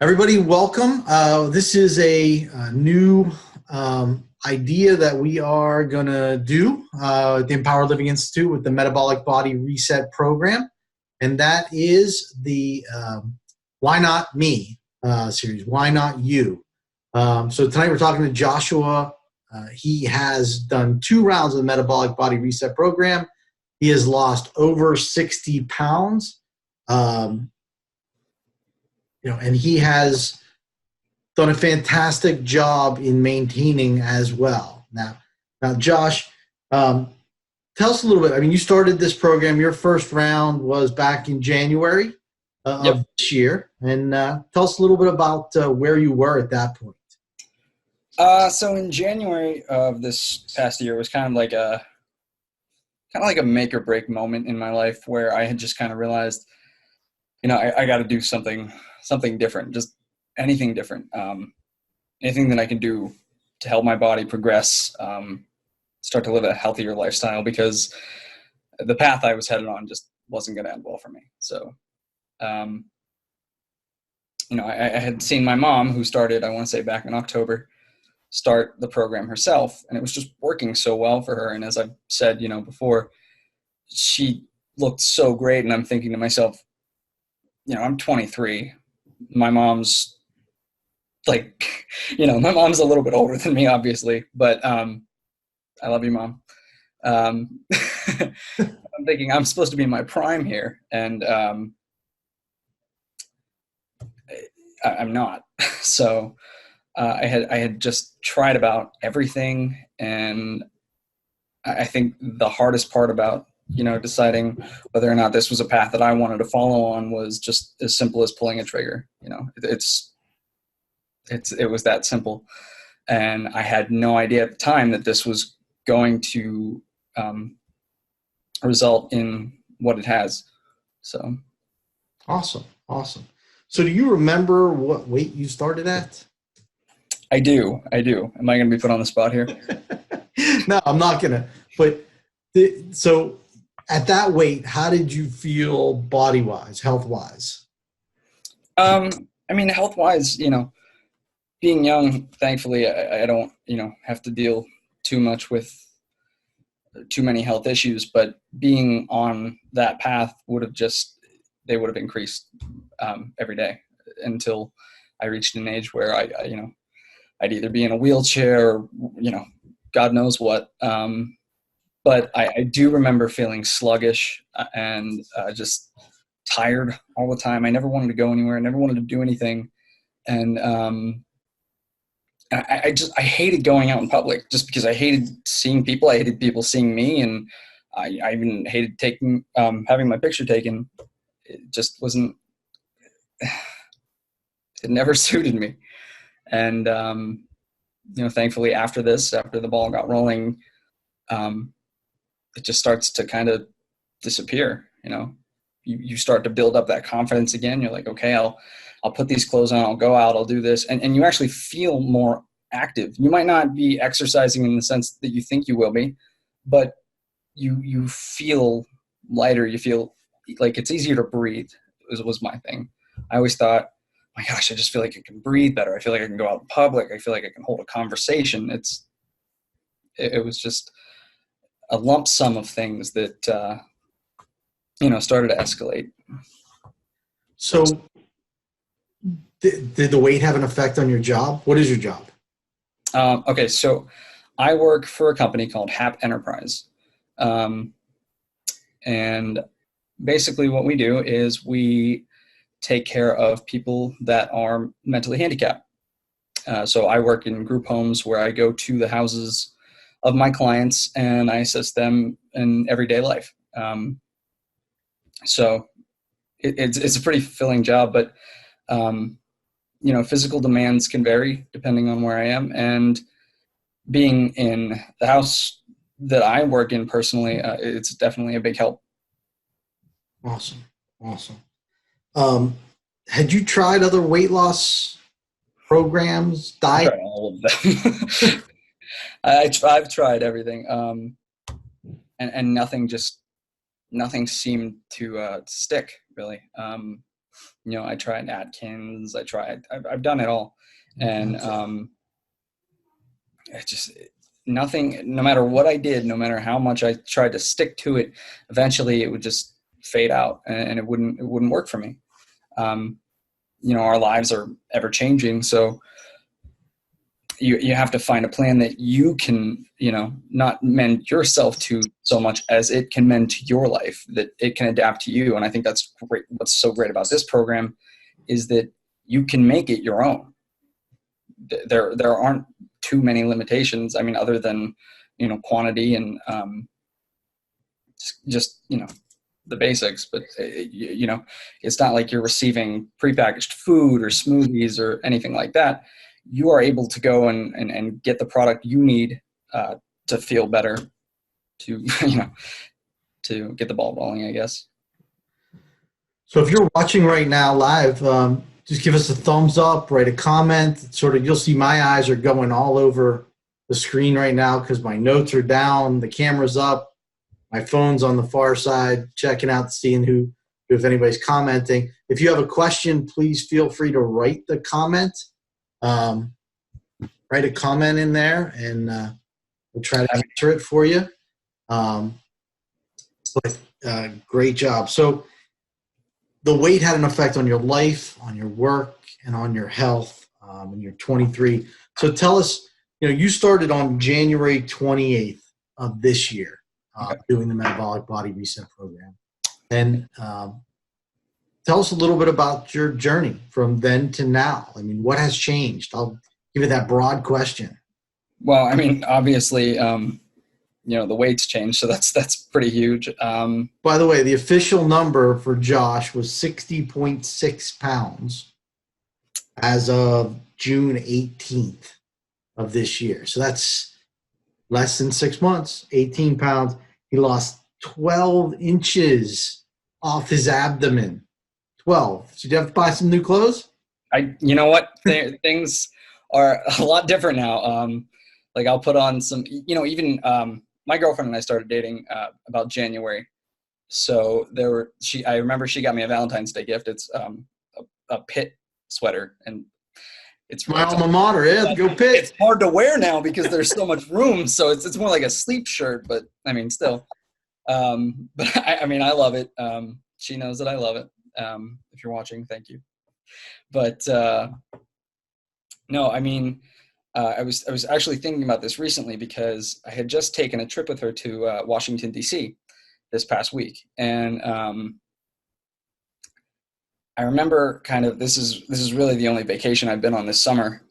Everybody, welcome. This is a new idea that we are going to do at the Empower Living Institute with the Metabolic Body Reset Program. And that is the Why Not Me series, Why Not You? So tonight we're talking to Joshua. He has done 2 rounds of the Metabolic Body Reset Program. He has lost over 60 pounds. And he has done a fantastic job in maintaining as well. Now, Josh, tell us a little bit. I mean, you started this program. Your first round was back in January of this year, and tell us a little bit about where you were at that point. So in January of this past year was kind of like a make or break moment in my life where I had just kind of realized, I got to do something different, just anything different, anything that I can do to help my body progress, start to live a healthier lifestyle, because the path I was headed on just wasn't going to end well for me. So, I had seen my mom, who started, I want to say back in October, start the program herself, and it was just working so well for her. And as I've said, before, she looked so great. And I'm thinking to myself, I'm 23. My mom's my mom's a little bit older than me, obviously, but I love you, Mom. I'm thinking I'm supposed to be in my prime here, and I'm not. So I had just tried about everything, and I think the hardest part about deciding whether or not this was a path that I wanted to follow on was just as simple as pulling a trigger. It was that simple. And I had no idea at the time that this was going to result in what it has. So. Awesome. So do you remember what weight you started at? I do. Am I going to be put on the spot here? No, I'm not going to. But so at that weight, how did you feel body-wise, health-wise? Health-wise, being young, thankfully, I don't, have to deal too much with too many health issues. But being on that path would have increased every day until I reached an age where I'd either be in a wheelchair or, God knows what. But I do remember feeling sluggish and just tired all the time. I never wanted to go anywhere. I never wanted to do anything. And I hated going out in public just because I hated seeing people. I hated people seeing me. And I even hated having my picture taken. It just wasn't, it never suited me. And, thankfully after the ball got rolling, it just starts to kind of disappear. You start to build up that confidence again. You're like, okay, I'll put these clothes on, I'll go out, I'll do this. And you actually feel more active. You might not be exercising in the sense that you think you will be, but you feel lighter. You feel like it's easier to breathe was my thing. I always thought, my gosh, I just feel like I can breathe better. I feel like I can go out in public. I feel like I can hold a conversation. It was just a lump sum of things that, started to escalate. So did the weight have an effect on your job? What is your job? Okay, so I work for a company called HAP Enterprise. And basically what we do is we take care of people that are mentally handicapped. So I work in group homes where I go to the houses of my clients and I assist them in everyday life. So it's a pretty fulfilling job, but physical demands can vary depending on where I am. And being in the house that I work in personally, it's definitely a big help. Awesome. Had you tried other weight loss programs, diet? I've tried all of them. I've tried everything, and nothing seemed to stick really. I tried Atkins. I've done it all. And it just, nothing, no matter what I did, no matter how much I tried to stick to it, eventually it would just fade out, and it wouldn't work for me. Our lives are ever changing. So you have to find a plan that you can, not mend yourself to so much as it can mend to your life, that it can adapt to you. And I think that's great. What's so great about this program is that you can make it your own. There aren't too many limitations. I mean, other than, quantity and just the basics, but it's not like you're receiving prepackaged food or smoothies or anything like that. You are able to go and get the product you need to feel better, to to get the ball rolling, I guess. So if you're watching right now live, just give us a thumbs up, write a comment. You'll see my eyes are going all over the screen right now because my notes are down, the camera's up, my phone's on the far side, checking out, seeing if anybody's commenting. If you have a question, please feel free to write the comment. Write a comment in there, and we'll try to answer it for you. Great job. So the weight had an effect on your life, on your work, and on your health when you're 23. So tell us, you started on January 28th of this year doing the Metabolic Body Reset Program. And tell us a little bit about your journey from then to now. I mean, what has changed? I'll give you that broad question. Well, I mean, obviously, the weight's changed, so that's pretty huge. By the way, the official number for Josh was 60.6 pounds as of June 18th of this year. So that's less than 6 months, 18 pounds. He lost 12 inches off his abdomen. 12. So did you have to buy some new clothes? You know what? Things are a lot different now. Like I'll put on some, even my girlfriend and I started dating about January. So I remember she got me a Valentine's Day gift. It's a Pitt sweater, and it's my alma mater. Yeah, go Pitt. It's hard to wear now because there's so much room. So it's more like a sleep shirt, but I mean, still. But I love it. She knows that I love it. If you're watching, thank you. But no, I mean, I was actually thinking about this recently because I had just taken a trip with her to Washington, D.C. this past week. And I remember this is really the only vacation I've been on this summer.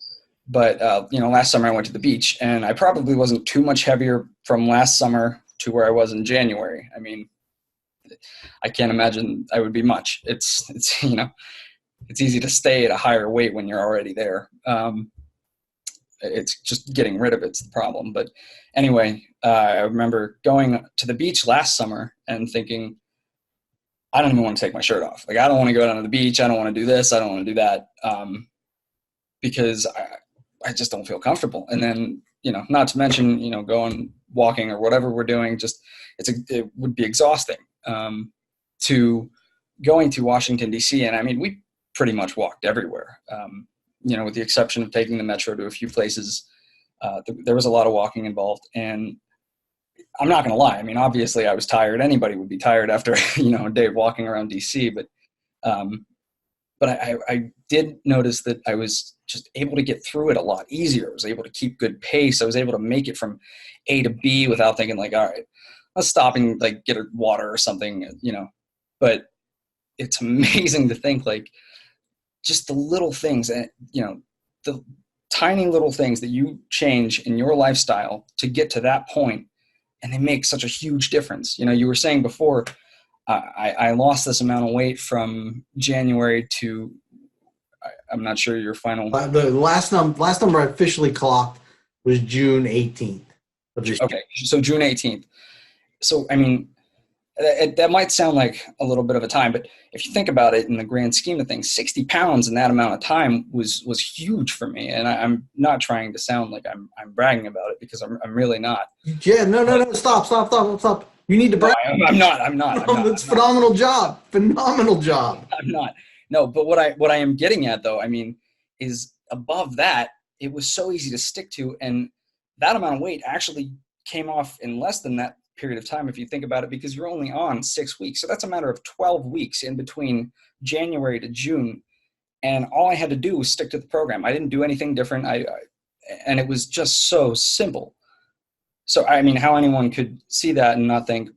But, last summer I went to the beach, and I probably wasn't too much heavier from last summer to where I was in January. I mean, I can't imagine I would be much. It's easy to stay at a higher weight when you're already there. It's just getting rid of it's the problem. But anyway, I remember going to the beach last summer and thinking, I don't even want to take my shirt off. Like, I don't want to go down to the beach. I don't want to do this. I don't want to do that. Because I just don't feel comfortable. And then, not to mention, going walking or whatever we're doing, just it would be exhausting. To going to Washington, D.C. And I mean, we pretty much walked everywhere. With the exception of taking the metro to a few places, there was a lot of walking involved. And I'm not going to lie. I mean, obviously I was tired. Anybody would be tired after, a day of walking around DC, but I did notice that I was just able to get through it a lot easier. I was able to keep good pace. I was able to make it from A to B without thinking like, all right, let's stop and like get a water or something, but it's amazing to think like just the little things and, the tiny little things that you change in your lifestyle to get to that point, and they make such a huge difference. You were saying before, I lost this amount of weight from January to, I'm not sure your final. The last number I officially clocked was June 18th. Okay, so June 18th. So, I mean, that might sound like a little bit of a time, but if you think about it in the grand scheme of things, 60 pounds in that amount of time was huge for me. And I'm not trying to sound like I'm bragging about it, because I'm really not. Yeah, no, stop. You need to brag. No, I'm not. It's phenomenal job. Phenomenal job. I'm not. No, but what I am getting at though, I mean, is above that, it was so easy to stick to, and that amount of weight actually came off in less than that period of time if you think about it, because you're only on 6 weeks. So that's a matter of 12 weeks in between January to June. And all I had to do was stick to the program. I didn't do anything different. And it was just so simple. So, I mean, how anyone could see that and not think,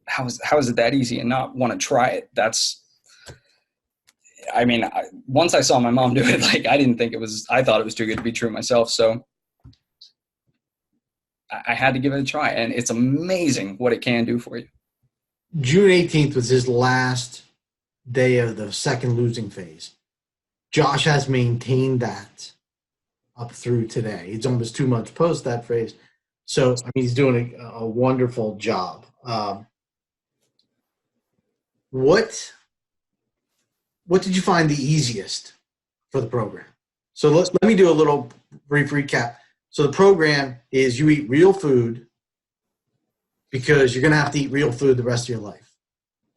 how is it that easy, and not want to try it? Once I saw my mom do it, like, I thought it was too good to be true myself. So I had to give it a try, and it's amazing what it can do for you. June 18th was his last day of the second losing phase. Josh has maintained that up through today. It's almost 2 months post that phase. So, I mean, he's doing a wonderful job. What did you find the easiest for the program? So let me do a little brief recap. So the program is you eat real food because you're going to have to eat real food the rest of your life.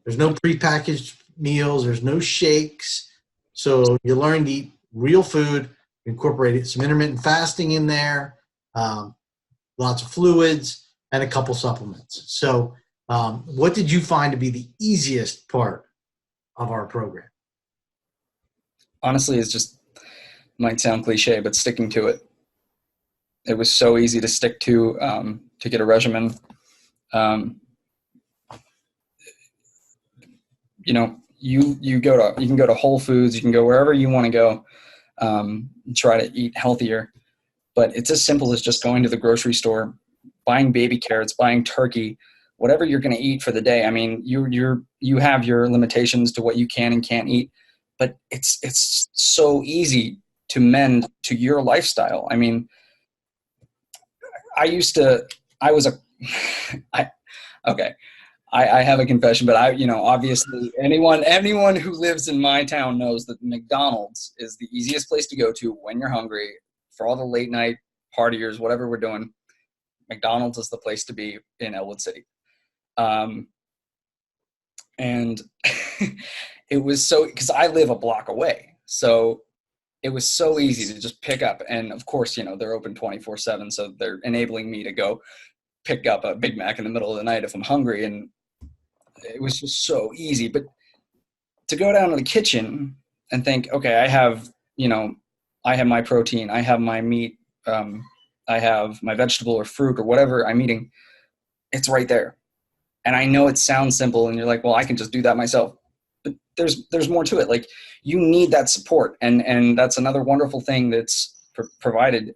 There's no prepackaged meals. There's no shakes. So you learn to eat real food, incorporate some intermittent fasting in there, lots of fluids, and a couple supplements. So what did you find to be the easiest part of our program? Honestly, it's just, might sound cliche, but sticking to it. It was so easy to stick to get a regimen. You know, you can go to Whole Foods, you can go wherever you want to go, try to eat healthier. But it's as simple as just going to the grocery store, buying baby carrots, buying turkey, whatever you're going to eat for the day. I mean, you have your limitations to what you can and can't eat, but it's so easy to mend to your lifestyle. I mean, I have a confession, but obviously anyone who lives in my town knows that McDonald's is the easiest place to go to when you're hungry for all the late night partiers, whatever we're doing. McDonald's is the place to be in Elwood City. And it was because I live a block away. So it was so easy to just pick up. And of course, they're open 24/7. So they're enabling me to go pick up a Big Mac in the middle of the night if I'm hungry. And it was just so easy. But to go down to the kitchen and think, okay, I have my protein, I have my meat, I have my vegetable or fruit or whatever I'm eating, it's right there. And I know it sounds simple and you're like, well, I can just do that myself. But there's more to it. Like, you need that support. And that's another wonderful thing that's provided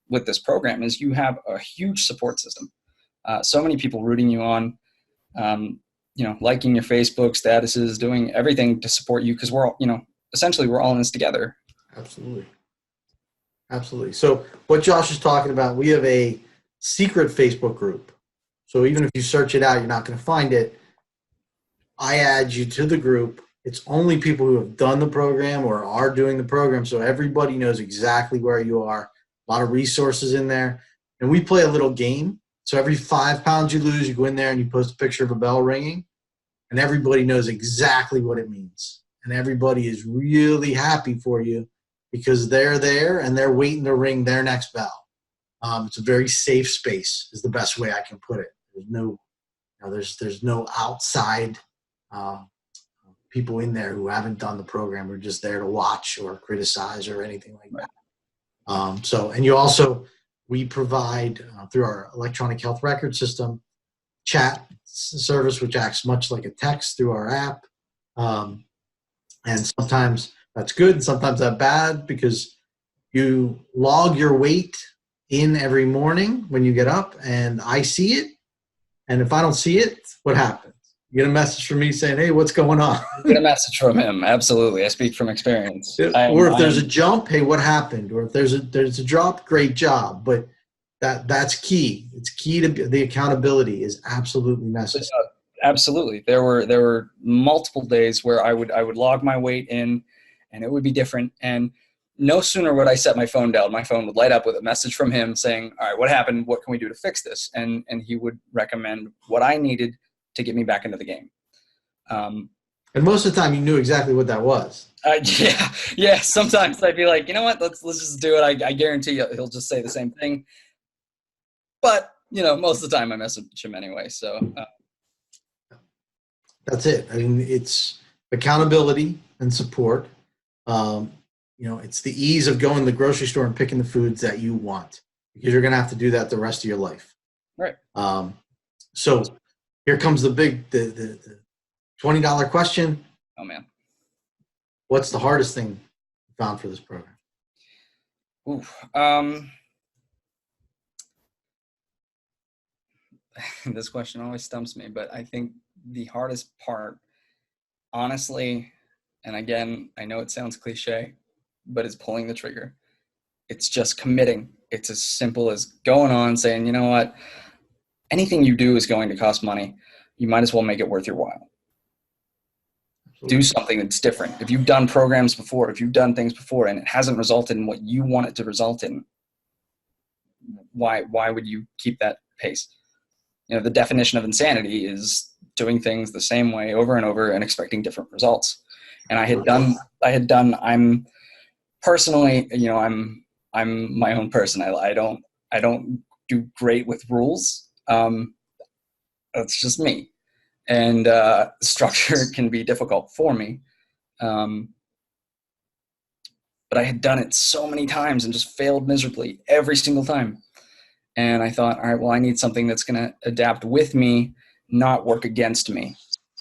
with this program is you have a huge support system. So many people rooting you on, liking your Facebook statuses, doing everything to support you, because we're all, essentially we're all in this together. Absolutely. Absolutely. So what Josh is talking about, we have a secret Facebook group. So even if you search it out, you're not going to find it. I add you to the group. It's only people who have done the program or are doing the program. So everybody knows exactly where you are. A lot of resources in there. And we play a little game. So every 5 pounds you lose, you go in there and you post a picture of a bell ringing. And everybody knows exactly what it means. And everybody is really happy for you because they're there and they're waiting to ring their next bell. It's a very safe space is the best way I can put it. There's no outside people in there who haven't done the program. We're just there to watch or criticize or anything like that. We provide through our electronic health record system, chat service, which acts much like a text through our app. And sometimes that's good. Sometimes that's bad because you log your weight in every morning when you get up and I see it. And if I don't see it, what happens? You get a message from me saying, hey, what's going on? Get a message from him. Absolutely. I speak from experience. Or if there's a jump, hey, what happened? Or if there's a drop, great job. But that's key. It's key to the accountability is absolutely necessary. Absolutely. There were multiple days where I would log my weight in and it would be different. And no sooner would I set my phone down, my phone would light up with a message from him saying, all right, what happened? What can we do to fix this? And he would recommend what I needed to get me back into the game. And most of the time you knew exactly what that was. Yeah. Sometimes I'd be like, you know what, let's just do it. I guarantee you he'll just say the same thing. But, most of the time I message him anyway. So That's it. I mean, it's accountability and support. It's the ease of going to the grocery store and picking the foods that you want, because you're going to have to do that the rest of your life. right. So here comes the $20 question. Oh man. What's the hardest thing you found for this program? This question always stumps me, but I think the hardest part, honestly, and again, I know it sounds cliche, but it's pulling the trigger. It's just committing. It's as simple as going on, saying, you know what, anything you do is going to cost money. You might as well make it worth your while. Absolutely. Do something that's different. If you've done programs before, if you've done things before and it hasn't resulted in what you want it to result in, why would you keep that pace? The definition of insanity is doing things the same way over and over and expecting different results. And I'm personally, I'm my own person. I don't do great with rules. That's just me. And structure can be difficult for me. But I had done it so many times and just failed miserably every single time. And I thought, all right, well, I need something that's going to adapt with me, not work against me.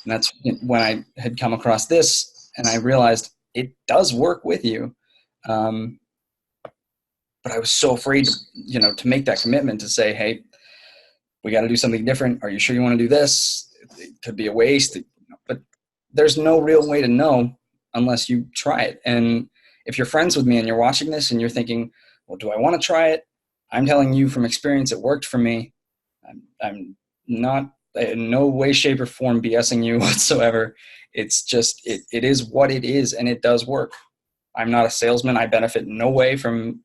And that's when I had come across this, and I realized it does work with you. But I was so afraid, to make that commitment to say, hey, we got to do something different. Are you sure you want to do this? It could be a waste. But there's no real way to know unless you try it. And if you're friends with me and you're watching this and you're thinking, well, do I want to try it? I'm telling you from experience, it worked for me. I'm not in no way, shape, or form BSing you whatsoever. It's just, it is what it is, and it does work. I'm not a salesman. I benefit in no way from,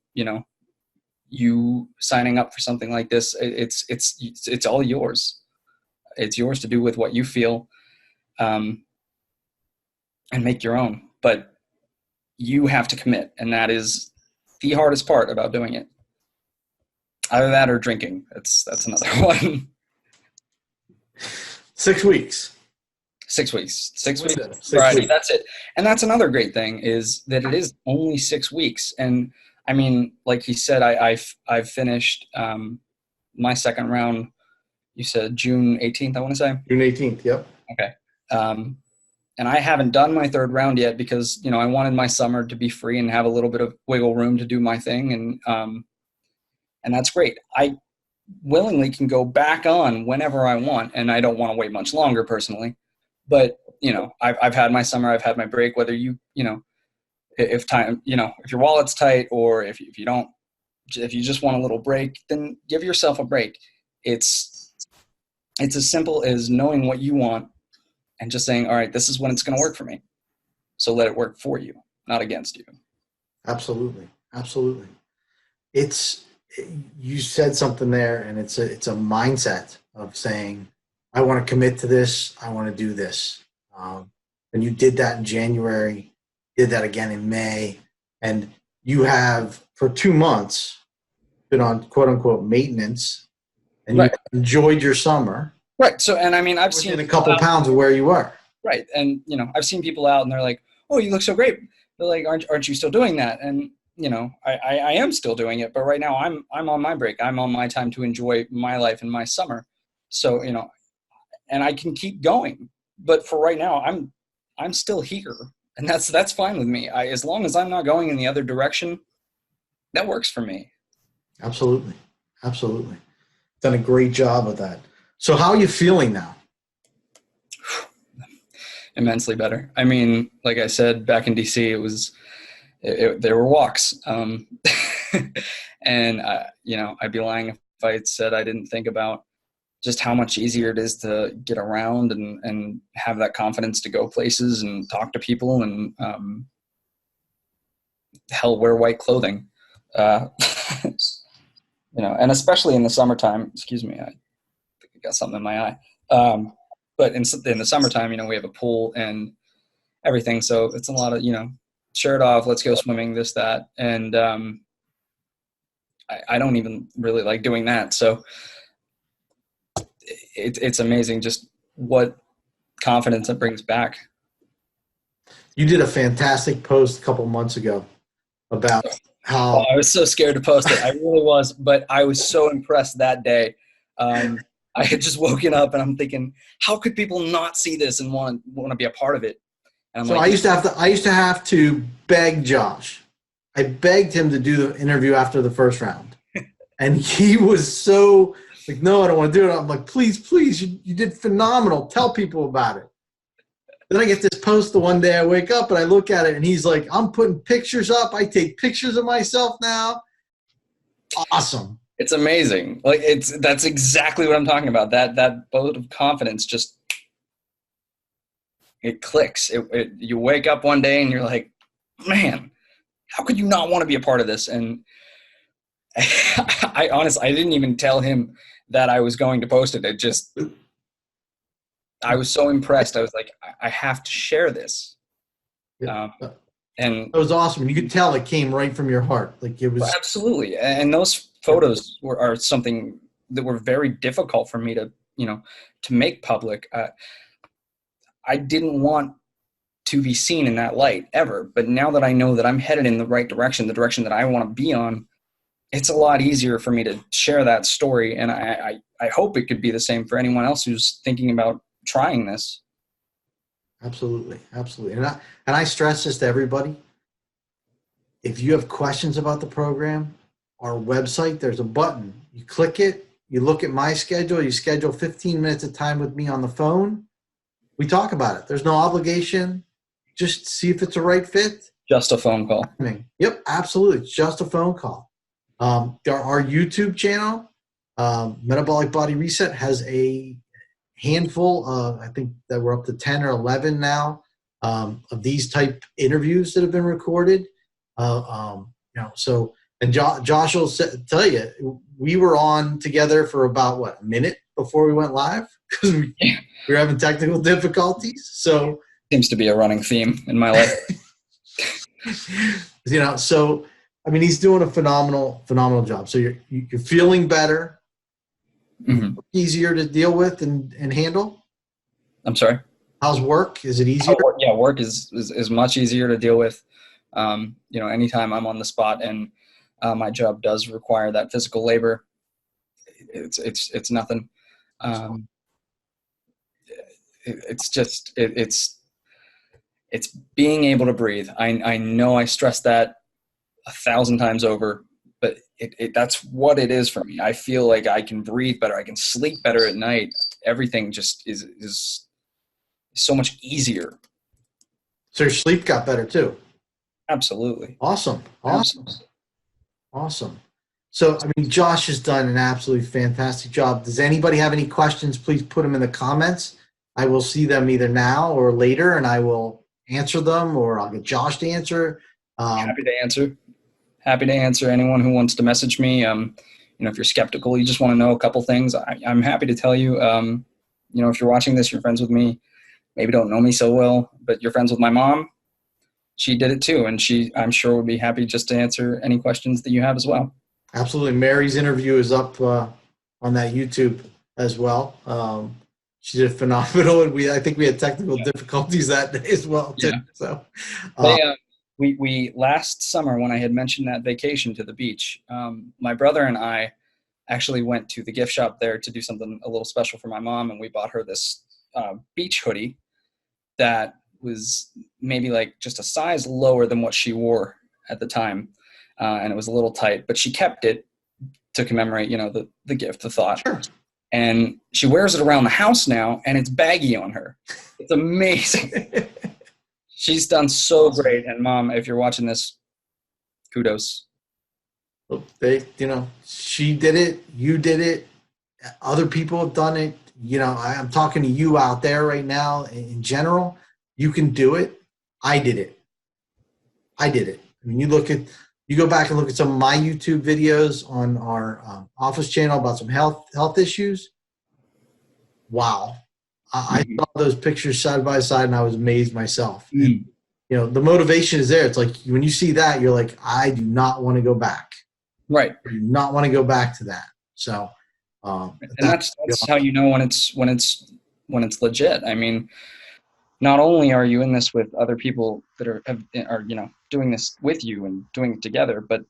you signing up for something like this. It's all yours. It's yours to do with what you feel, and make your own. But you have to commit, and that is the hardest part about doing it. Either that or drinking. That's another one. 6 weeks. 6 weeks. 6 weeks. 6 Variety. weeks. That's it. And that's another great thing is that it is only 6 weeks. And I mean, like he said, I've finished my second round. You said June 18th, I want to say. June 18th. Yep. Okay. And I haven't done my third round yet because, I wanted my summer to be free and have a little bit of wiggle room to do my thing. And that's great. I willingly can go back on whenever I want, and I don't want to wait much longer personally. But, I've had my summer, I've had my break, whether if time, if your wallet's tight or if you don't, if you just want a little break, then give yourself a break. It's as simple as knowing what you want and just saying, all right, this is when it's going to work for me. So let it work for you, not against you. Absolutely. Absolutely. You said something there, and it's a mindset of saying, I want to commit to this. I want to do this. And you did that in January, did that again in May, and you have for 2 months been on quote unquote maintenance, and right. You enjoyed your summer. Right. So, and I mean, I've seen a couple pounds of where you were. Right. And, I've seen people out and they're like, oh, you look so great. They're like, aren't you still doing that? And, I am still doing it, but right now I'm on my break. I'm on my time to enjoy my life and my summer. So, and I can keep going, but for right now, I'm still here, and that's fine with me. As long as I'm not going in the other direction, that works for me. Absolutely. Absolutely. Done a great job of that. So how are you feeling now? Immensely better. I mean, like I said, back in DC, there were walks. And, I'd be lying if I had said I didn't think about just how much easier it is to get around and have that confidence to go places and talk to people and, wear white clothing. And especially in the summertime, excuse me, I think I got something in my eye. But in the summertime, we have a pool, and everything. So it's a lot of, shirt off, let's go swimming, this, that. And I don't even really like doing that. So it's amazing just what confidence it brings back. You did a fantastic post a couple months ago about how I was so scared to post it. I really was, but I was so impressed that day. I had just woken up and I'm thinking, how could people not see this and want to be a part of it? And I'm so like, I used to have to beg Josh. I begged him to do the interview after the first round. And he was so like, no, I don't want to do it. I'm like, please, you did phenomenal. Tell people about it. Then I get this post the one day I wake up and I look at it and he's like, I'm putting pictures up. I take pictures of myself now. Awesome. it's amazing. Like that's exactly what I'm talking about. That boat of confidence just, it clicks. You wake up one day and you're like, man, how could you not want to be a part of this? And I honestly, I didn't even tell him that I was going to post it. I was so impressed. I was like, I have to share this. And it was awesome. You could tell it came right from your heart. Like it was absolutely. And those photos are something that were very difficult for me to make public. I didn't want to be seen in that light ever. But now that I know that I'm headed in the right direction, the direction that I want to be on, it's a lot easier for me to share that story. And I hope it could be the same for anyone else who's thinking about trying this. Absolutely. And I stress this to everybody. If you have questions about the program, our website, there's a button. You click it, you look at my schedule, you schedule 15 minutes of time with me on the phone. We talk about it. There's no obligation. Just see if it's a right fit. Just a phone call. Yep, absolutely. It's just a phone call. Our YouTube channel, Metabolic Body Reset, has a handful of, I think that we're up to 10 or 11 now, of these type interviews that have been recorded. So, and Josh will tell you, we were on together for about a minute before we went live because we were having technical difficulties. So seems to be a running theme in my life. So I mean, he's doing a phenomenal job. So you're feeling better, easier to deal with and handle. I'm sorry. How's work? Is it easier? Yeah, work is much easier to deal with. Anytime I'm on the spot and my job does require that physical labor, it's nothing. It's being able to breathe. I know I stress that 1,000 times over, but that's what it is for me. I feel like I can breathe better. I can sleep better at night. Everything just is so much easier. So your sleep got better too. Absolutely. Awesome. So, I mean, Josh has done an absolutely fantastic job. Does anybody have any questions? Please put them in the comments. I will see them either now or later, and I will answer them, or I'll get Josh to answer. Happy to answer anyone who wants to message me. If you're skeptical, you just want to know a couple things, I'm happy to tell you. If you're watching this, you're friends with me, maybe don't know me so well, but you're friends with my mom. She did it too, and I'm sure would be happy just to answer any questions that you have as well. Absolutely. Mary's interview is up on that YouTube as well. She did phenomenal, and I think we had technical difficulties that day as well too. Yeah. So we last summer, when I had mentioned that vacation to the beach, my brother and I actually went to the gift shop there to do something a little special for my mom, and we bought her this beach hoodie that was maybe like just a size lower than what she wore at the time, and it was a little tight, but she kept it to commemorate, the gift, the thought. Sure. And she wears it around the house now, and it's baggy on her. It's amazing. She's done so great. And Mom, if you're watching this, kudos. She did it. You did it. Other people have done it. I'm talking to you out there right now in general. You can do it. I did it. I mean, you go back and look at some of my YouTube videos on our office channel about some health issues. Wow. I saw those pictures side by side and I was amazed myself. And, Mm. the motivation is there. It's like when you see that, you're like, I do not want to go back. Right. I do not want to go back to that. So, And that's how you know when it's legit. I mean, not only are you in this with other people that are doing this with you and doing it together, but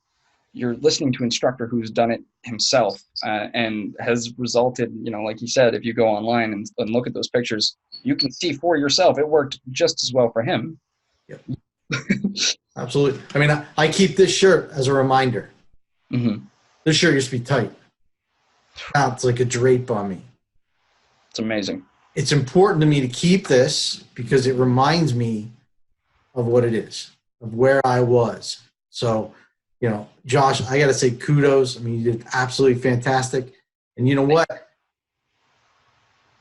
you're listening to an instructor who's done it himself and has resulted, like you said, if you go online and look at those pictures, you can see for yourself it worked just as well for him. Yep. Absolutely. I mean, I keep this shirt as a reminder. Mm-hmm. This shirt used to be tight. Now it's like a drape on me. It's amazing. It's important to me to keep this because it reminds me of what it is, of where I was. So, Josh, I got to say kudos. I mean, you did absolutely fantastic. And you know what?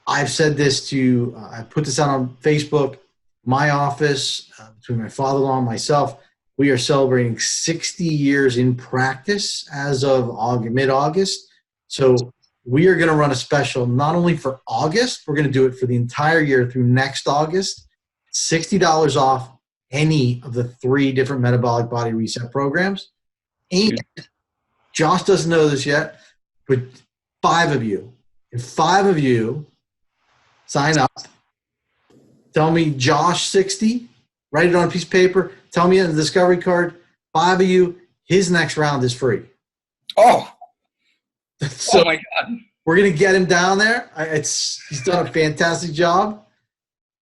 I've said this to, I put this out on Facebook, my office, between my father-in-law and myself. We are celebrating 60 years in practice as of mid-August. So we are going to run a special not only for August, we're going to do it for the entire year through next August, $60 off any of the 3 different metabolic body reset programs. And Josh doesn't know this yet, but 5 of you, if 5 of you sign up, tell me Josh 60, write it on a piece of paper, tell me on the discovery card, 5 of you, his next round is free. Oh, so oh my God. We're going to get him down there. He's done a fantastic job.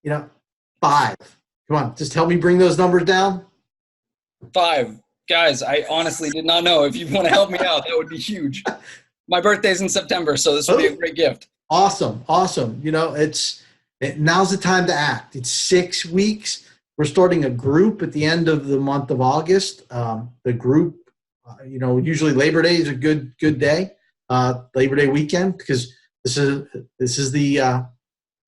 5. Come on, just help me bring those numbers down. 5. Guys, I honestly did not know. If you want to help me out, that would be huge. My birthday's in September, so this would be a great gift. Awesome. Now's the time to act. It's 6 weeks. We're starting a group at the end of the month of August. The group, usually Labor Day is a good day, Labor Day weekend, because this is the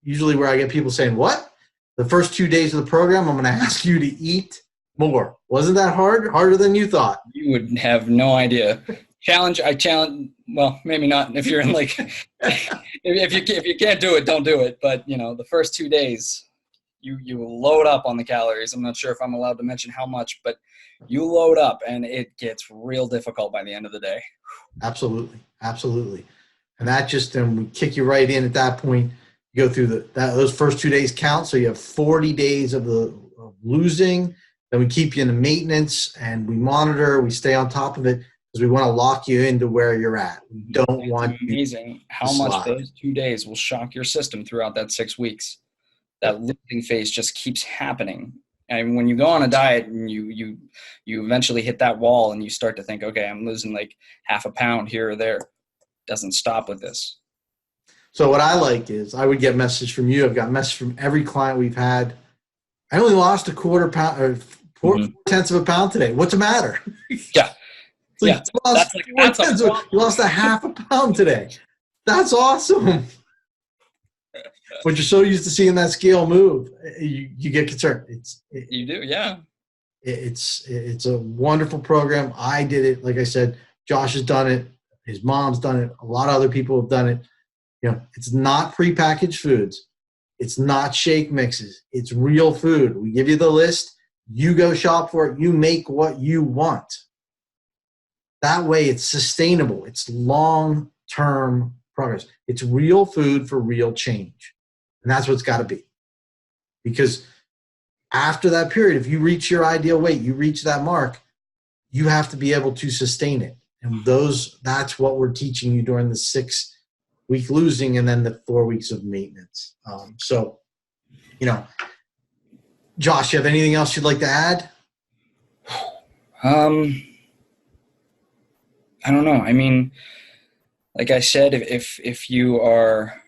usually where I get people saying, "What? The first 2 days of the program, I'm going to ask you to eat more." Wasn't that hard? Harder than you thought? You would have no idea. I challenge. Well, maybe not if you're in if you can't do it, don't do it. But the first 2 days, you load up on the calories. I'm not sure if I'm allowed to mention how much, but you load up, and it gets real difficult by the end of the day. Absolutely, and that just we kick you right in at that point. You go through those first 2 days count, so you have 40 days of losing. Then we keep you in the maintenance, and we monitor. We stay on top of it because we want to lock you into where you're at. We don't want amazing how much those 2 days will shock your system throughout that 6 weeks. That losing phase just keeps happening. And when you go on a diet and you eventually hit that wall and you start to think, okay, I'm losing like half a pound here or there, it doesn't stop with this. So what I like is I would get message from you. I've got message from every client we've had. I only lost a quarter pound or 4/10 of a pound today. What's the matter? Yeah. You lost a half a pound today. That's awesome. But you're so used to seeing that scale move, you get concerned. You do, yeah. It's a wonderful program. I did it. Like I said, Josh has done it. His mom's done it. A lot of other people have done it. It's not prepackaged foods. It's not shake mixes. It's real food. We give you the list. You go shop for it. You make what you want. That way it's sustainable. It's long-term progress. It's real food for real change. And that's what it's got to be. Because after that period, if you reach your ideal weight, you reach that mark, you have to be able to sustain it. And that's what we're teaching you during the 6-week losing and then the 4 weeks of maintenance. Josh, you have anything else you'd like to add? I don't know. I mean, like I said, if you are,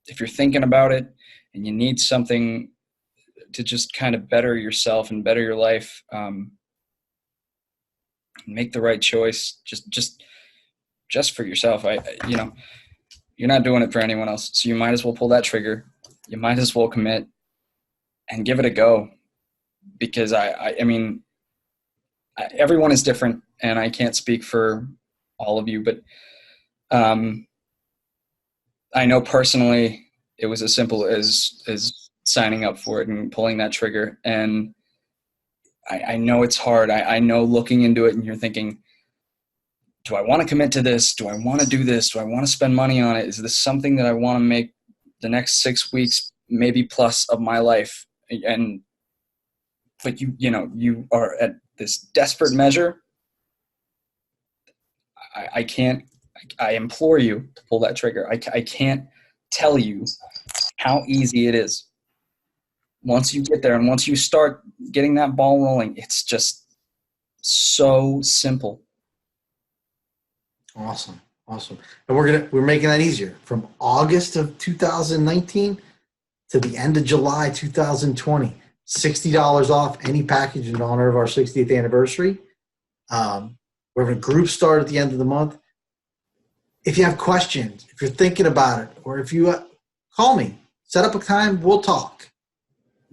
if you're thinking about it and you need something to just kind of better yourself and better your life, make the right choice. Just for yourself. You're not doing it for anyone else. So you might as well pull that trigger. You might as well commit and give it a go. Because I mean, everyone is different, and I can't speak for all of you, but I know personally it was as simple as signing up for it and pulling that trigger. And I know it's hard. I know looking into it and you're thinking, do I want to commit to this? Do I want to do this? Do I want to spend money on it? Is this something that I want to make the next 6 weeks, maybe plus, of my life? But you are at this desperate measure. I implore you to pull that trigger. I can't tell you how easy it is. Once you get there and once you start getting that ball rolling, it's just so simple. Awesome. And we're making that easier. From August of 2019 to the end of July 2020, $60 off any package in honor of our 60th anniversary. We're having a group start at the end of the month. If you have questions, if you're thinking about it, or if you call me, set up a time, we'll talk.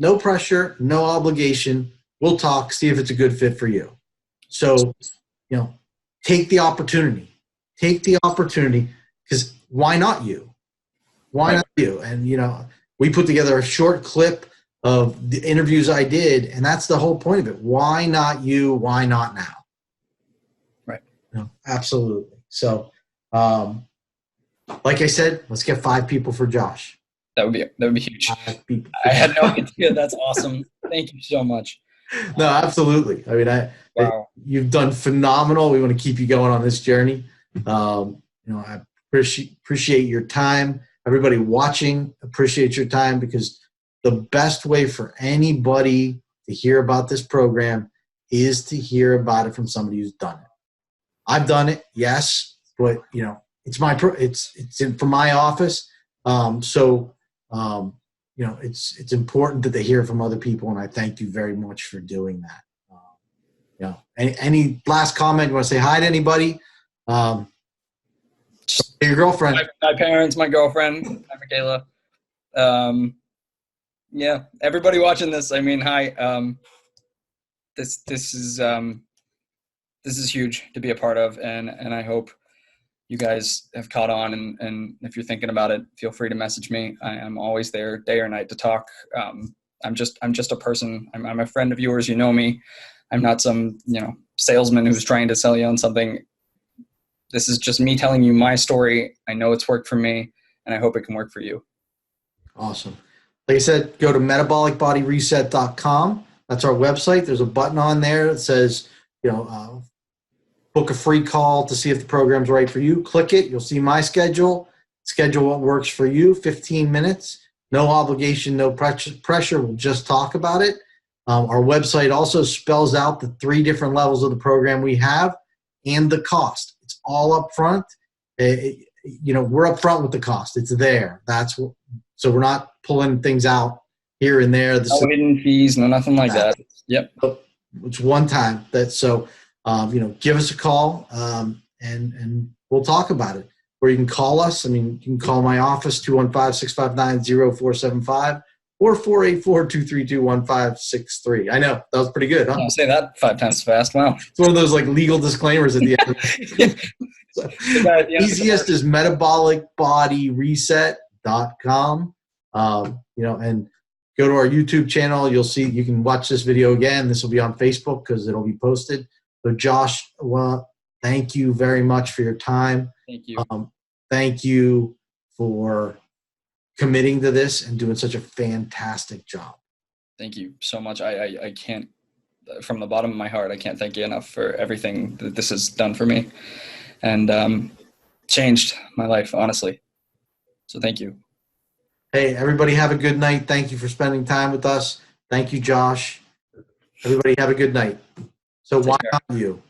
No pressure, no obligation. We'll talk, see if it's a good fit for you. So, take the opportunity. Take the opportunity, because why not you? Why not you? And, we put together a short clip of the interviews I did, and that's the whole point of it. Why not you? Why not now? Right. Absolutely. So, like I said, let's get 5 people for Josh. That would be huge. I had no idea. That's awesome. Thank you so much. No, absolutely. I mean, wow. You've done phenomenal. We want to keep you going on this journey. I appreciate your time. Everybody watching, appreciate your time, because the best way for anybody to hear about this program is to hear about it from somebody who's done it. I've done it, yes, but it's from my office. It's important that they hear from other people, and I thank you very much for doing that. Any last comment? You want to say hi to anybody? Your girlfriend. My parents, my girlfriend, hi, Michaela. Everybody watching this. I mean, hi. This is huge to be a part of, and I hope you guys have caught on, and if you're thinking about it, feel free to message me. I'm always there, day or night, to talk. I'm just a person. I'm a friend of yours. You know me. I'm not some salesman who's trying to sell you on something. This is just me telling you my story. I know it's worked for me, and I hope it can work for you. Awesome. Like I said, go to metabolicbodyreset.com. That's our website. There's a button on there that says, book a free call to see if the program's right for you. Click it. You'll see my schedule. Schedule what works for you. 15 minutes. No obligation, no pressure. We'll just talk about it. Our website also spells out the 3 different levels of the program we have and the cost. It's all up front. We're up front with the cost. It's there. So we're not pulling things out here and there. No hidden fees, no nothing like that. Yep. It's one time. Give us a call, and we'll talk about it. Or you can call us. I mean, you can call my office, 215-659-0475 or 484-232-1563. I know, that was pretty good, huh? I'll say that 5 times fast. Wow. It's one of those legal disclaimers at the end. So, easiest is metabolicbodyreset.com. And go to our YouTube channel. You'll see, you can watch this video again. This will be on Facebook because it'll be posted. So Josh, thank you very much for your time. Thank you. Thank you for committing to this and doing such a fantastic job. Thank you so much. I can't, from the bottom of my heart, I can't thank you enough for everything that this has done for me, and changed my life, honestly. So thank you. Hey, everybody have a good night. Thank you for spending time with us. Thank you, Josh. Everybody have a good night. So why not you?